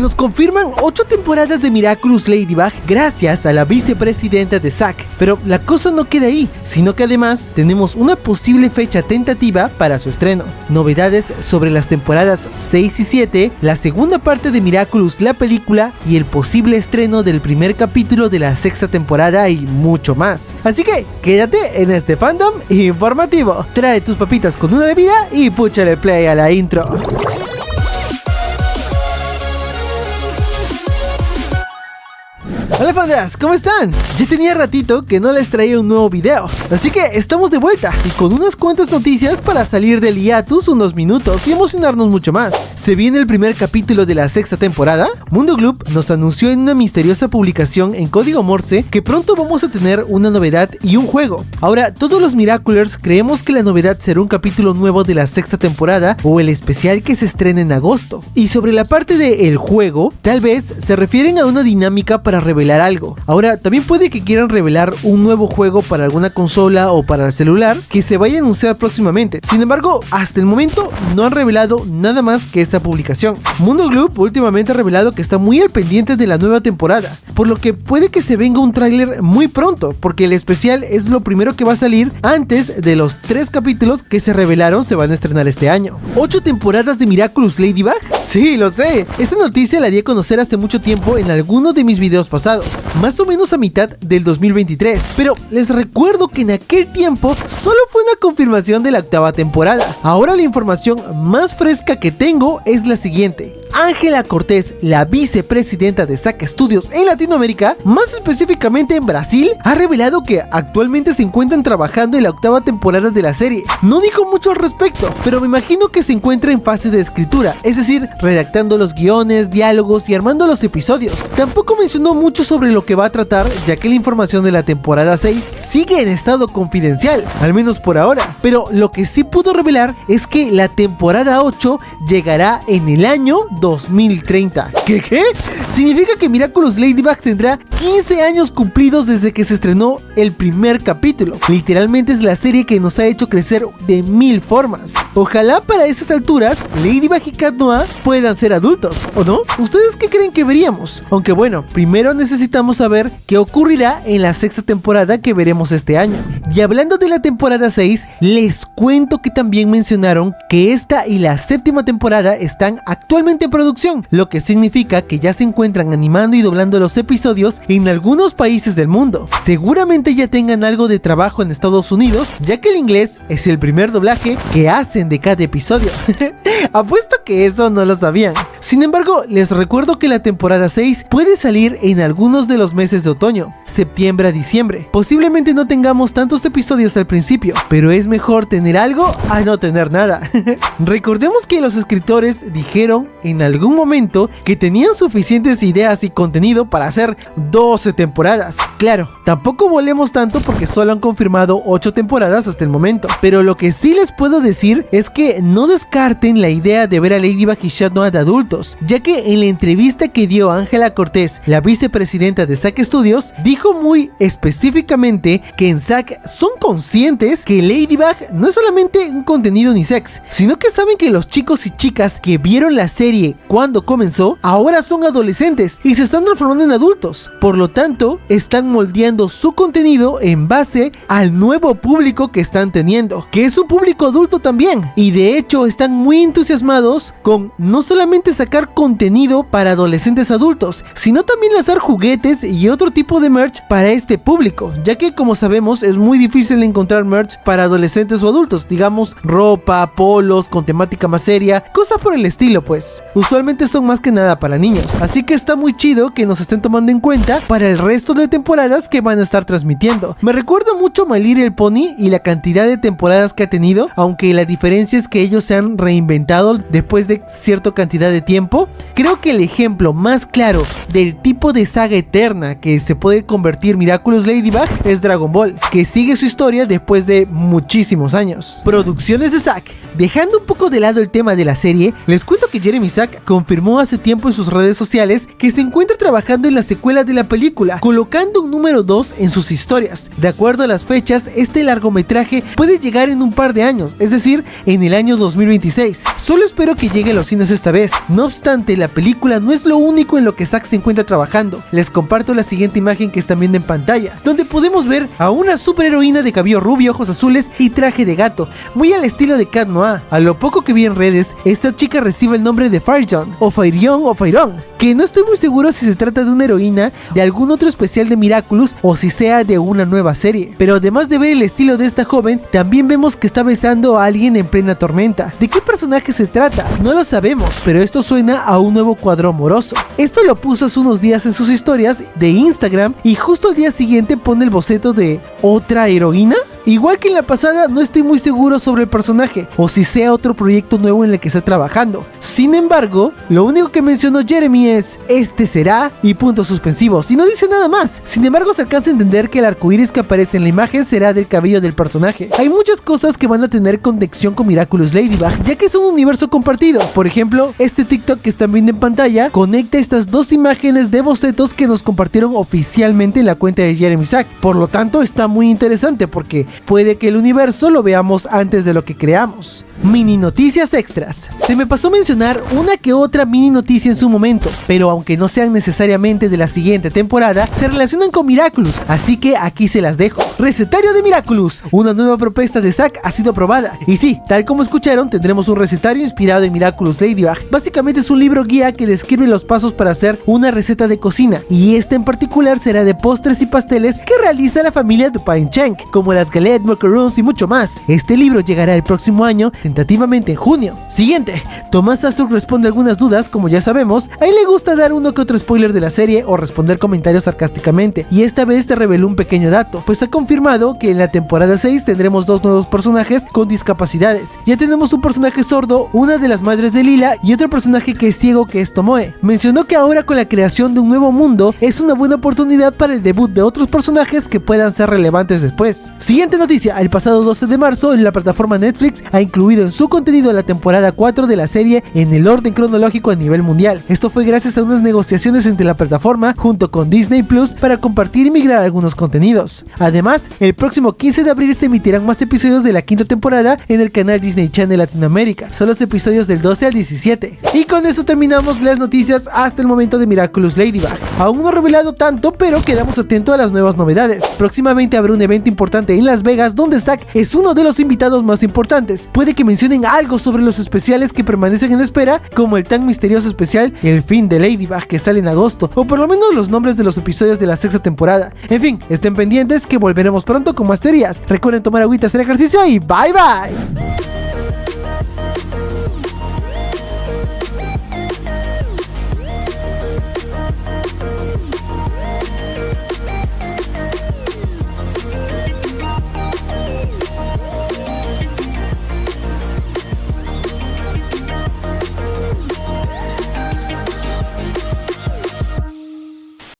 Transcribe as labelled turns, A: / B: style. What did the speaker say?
A: nos confirman 8 temporadas de Miraculous Ladybug gracias a la vicepresidenta de Zack. Pero la cosa no queda ahí, sino que además tenemos una posible fecha tentativa para su estreno. Novedades sobre las temporadas 6 y 7, la segunda parte de Miraculous la película y el posible estreno del primer capítulo de la 6ª temporada y mucho más. Así que quédate en este fandom informativo. Trae tus papitas con una bebida y púchale play a la intro. Hola fandas, ¿cómo están? Ya tenía ratito que no les traía un nuevo video, así que estamos de vuelta y con unas cuantas noticias para salir del hiatus unos minutos y emocionarnos mucho más. Se viene el primer capítulo de la 6ª temporada. Mundo Gloop nos anunció en una misteriosa publicación en código Morse que pronto vamos a tener una novedad y un juego. Ahora, todos los Miraculers creemos que la novedad será un capítulo nuevo de la 6ª temporada o el especial que se estrena en agosto. Y sobre la parte de el juego, tal vez se refieren a una dinámica para revelar algo. Ahora, también puede que quieran revelar un nuevo juego para alguna consola o para el celular que se vaya a anunciar próximamente. Sin embargo, hasta el momento no han revelado nada más que esa publicación. Mundo Gloop últimamente ha revelado que está muy al pendiente de la nueva temporada, por lo que puede que se venga un tráiler muy pronto, porque el especial es lo primero que va a salir antes de los 3 capítulos que se revelaron se van a estrenar este año. 8 temporadas de Miraculous Ladybug. Sí, lo sé. Esta noticia la di a conocer hace mucho tiempo en alguno de mis videos pasados, más o menos a mitad del 2023, pero les recuerdo que en aquel tiempo solo fue una confirmación de la 8ª temporada. Ahora la información más fresca que tengo es la siguiente. Ángela Cortés, la vicepresidenta de Zack Studios en Latinoamérica, más específicamente en Brasil, ha revelado que actualmente se encuentran trabajando en la 8ª temporada de la serie. No dijo mucho al respecto, pero me imagino que se encuentra en fase de escritura, es decir, redactando los guiones, diálogos y armando los episodios. Tampoco mencionó mucho sobre lo que va a tratar, ya que la información de la temporada 6 sigue en estado confidencial, al menos por ahora, pero lo que sí pudo revelar es que la temporada 8 llegará en el año 2030. ¿Qué? Significa que Miraculous Ladybug tendrá 15 años cumplidos desde que se estrenó el primer capítulo. Literalmente es la serie que nos ha hecho crecer de 1000 formas. Ojalá para esas alturas Ladybug y Cat Noir puedan ser adultos, ¿o no? ¿Ustedes qué creen que veríamos? Aunque bueno, primero necesitamos saber qué ocurrirá en la 6ª temporada que veremos este año. Y hablando de la temporada 6, les cuento que también mencionaron que esta y la 7ª temporada están actualmente en producción, lo que significa que ya se encuentran animando y doblando los episodios en algunos países del mundo. Seguramente ya tengan algo de trabajo en Estados Unidos, ya que el inglés es el primer doblaje que hacen de cada episodio. Apuesto que eso no lo sabían. Sin embargo, les recuerdo que la temporada 6 puede salir en algunos de los meses de otoño, septiembre a diciembre. Posiblemente no tengamos tantos episodios al principio, pero es mejor tener algo a no tener nada. Recordemos que los escritores dijeron en algún momento que tenían suficientes ideas y contenido para hacer 12 temporadas. Claro, tampoco volemos tanto porque solo han confirmado 8 temporadas hasta el momento, pero lo que sí les puedo decir es que no descarten la idea de ver a Ladybug y Cat Noir de adultos, ya que en la entrevista que dio Ángela Cortés, la vicepresidenta de Zack Studios, dijo muy específicamente que en Zack son conscientes que Ladybug no es solamente un contenido unisex, sino que saben que los chicos y chicas que vieron la serie cuando comenzó ahora son adolescentes y se están transformando en adultos. Por lo tanto, están moldeando su contenido en base al nuevo público que están teniendo, que es un público adulto también, y de hecho están muy entusiasmados con no solamente sacar contenido para adolescentes adultos, sino también lanzar juguetes y otro tipo de merch para este público, ya que como sabemos es muy difícil encontrar merch para adolescentes o adultos, digamos ropa, polos con temática más seria, cosas por el estilo pues. Usualmente son más que nada para niños, así que está muy chido que nos estén tomando en cuenta para el resto de temporadas que van a estar transmitiendo. Me recuerda mucho My Little Pony y la cantidad de temporadas que ha tenido, aunque la diferencia es que ellos se han reinventado después de cierta cantidad de tiempo. Creo que el ejemplo más claro del tipo de saga eterna que se puede convertir Miraculous Ladybug es Dragon Ball, que sigue su historia después de muchísimos años. Producciones de Zack. Dejando un poco de lado el tema de la serie, les cuento que Jeremy Zack confirmó hace tiempo en sus redes sociales que se encuentra trabajando en la secuela de la película, colocando un número 2 en sus historias. De acuerdo a las fechas, este largometraje puede llegar en un par de años, es decir, en el año 2026. Solo espero que llegue a los cines esta vez, no No obstante, la película no es lo único en lo que Zack se encuentra trabajando. Les comparto la siguiente imagen que están viendo en pantalla, donde podemos ver a una superheroína de cabello rubio, ojos azules y traje de gato, muy al estilo de Cat Noir. A lo poco que vi en redes, esta chica recibe el nombre de Fireon, o Firion o Firon, que no estoy muy seguro si se trata de una heroína de algún otro especial de Miraculous o si sea de una nueva serie. Pero además de ver el estilo de esta joven, también vemos que está besando a alguien en plena tormenta. ¿De qué personaje se trata? No lo sabemos, pero esto suena a un nuevo cuadro amoroso. Esto lo puso hace unos días en sus historias de Instagram y justo al día siguiente pone el boceto de ¿otra heroína? Igual que en la pasada, no estoy muy seguro sobre el personaje o si sea otro proyecto nuevo en el que está trabajando. Sin embargo, lo único que mencionó Jeremy es "este será" y puntos suspensivos, y no dice nada más. Sin embargo, se alcanza a entender que el arcoíris que aparece en la imagen será del cabello del personaje. Hay muchas cosas que van a tener conexión con Miraculous Ladybug, ya que es un universo compartido. Por ejemplo, este TikTok que están viendo en pantalla conecta estas dos imágenes de bocetos que nos compartieron oficialmente en la cuenta de Jeremy Zack. Por lo tanto, está muy interesante porque puede que el universo lo veamos antes de lo que creamos. Mini noticias extras. Se me pasó mencionar una que otra mini noticia en su momento, pero aunque no sean necesariamente de la siguiente temporada, se relacionan con Miraculous, así que aquí se las dejo. Recetario de Miraculous. Una nueva propuesta de Zack ha sido aprobada. Y sí, tal como escucharon, tendremos un recetario inspirado en Miraculous Ladybug. Básicamente es un libro guía que describe los pasos para hacer una receta de cocina, y este en particular será de postres y pasteles que realiza la familia Dupin-Cheng, como las galettes, macarons y mucho más. Este libro llegará el próximo año, tentativamente en junio. Siguiente, Tomás Astruc responde algunas dudas, como ya sabemos. A él le gusta dar uno que otro spoiler de la serie o responder comentarios sarcásticamente, y esta vez te reveló un pequeño dato, pues ha confirmado que en la temporada 6 tendremos dos nuevos personajes con discapacidades. Ya tenemos un personaje sordo, una de las madres de Lila, y otro personaje que es ciego, que es Tomoe. Mencionó que ahora con la creación de un nuevo mundo es una buena oportunidad para el debut de otros personajes que puedan ser relevantes después. Siguiente noticia, el pasado 12 de marzo la plataforma Netflix ha incluido en su contenido la temporada 4 de la serie en el orden cronológico a nivel mundial. Esto fue gracias a unas negociaciones entre la plataforma junto con Disney Plus para compartir y migrar algunos contenidos. Además, el próximo 15 de abril se emitirán más episodios de la quinta temporada en el canal Disney Channel Latinoamérica. Son los episodios del 12 al 17. Y con esto terminamos las noticias hasta el momento de Miraculous Ladybug. Aún no he revelado tanto, pero quedamos atentos a las nuevas novedades. Próximamente habrá un evento importante en Las Vegas donde Zack es uno de los invitados más importantes. Puede que mencionen algo sobre los especiales que permanecen en espera, como el tan misterioso especial El fin de Ladybug, que sale en agosto, o por lo menos los nombres de los episodios de la sexta temporada. En fin, estén pendientes que volveremos pronto con más teorías. Recuerden tomar agüita, hacer ejercicio y bye bye.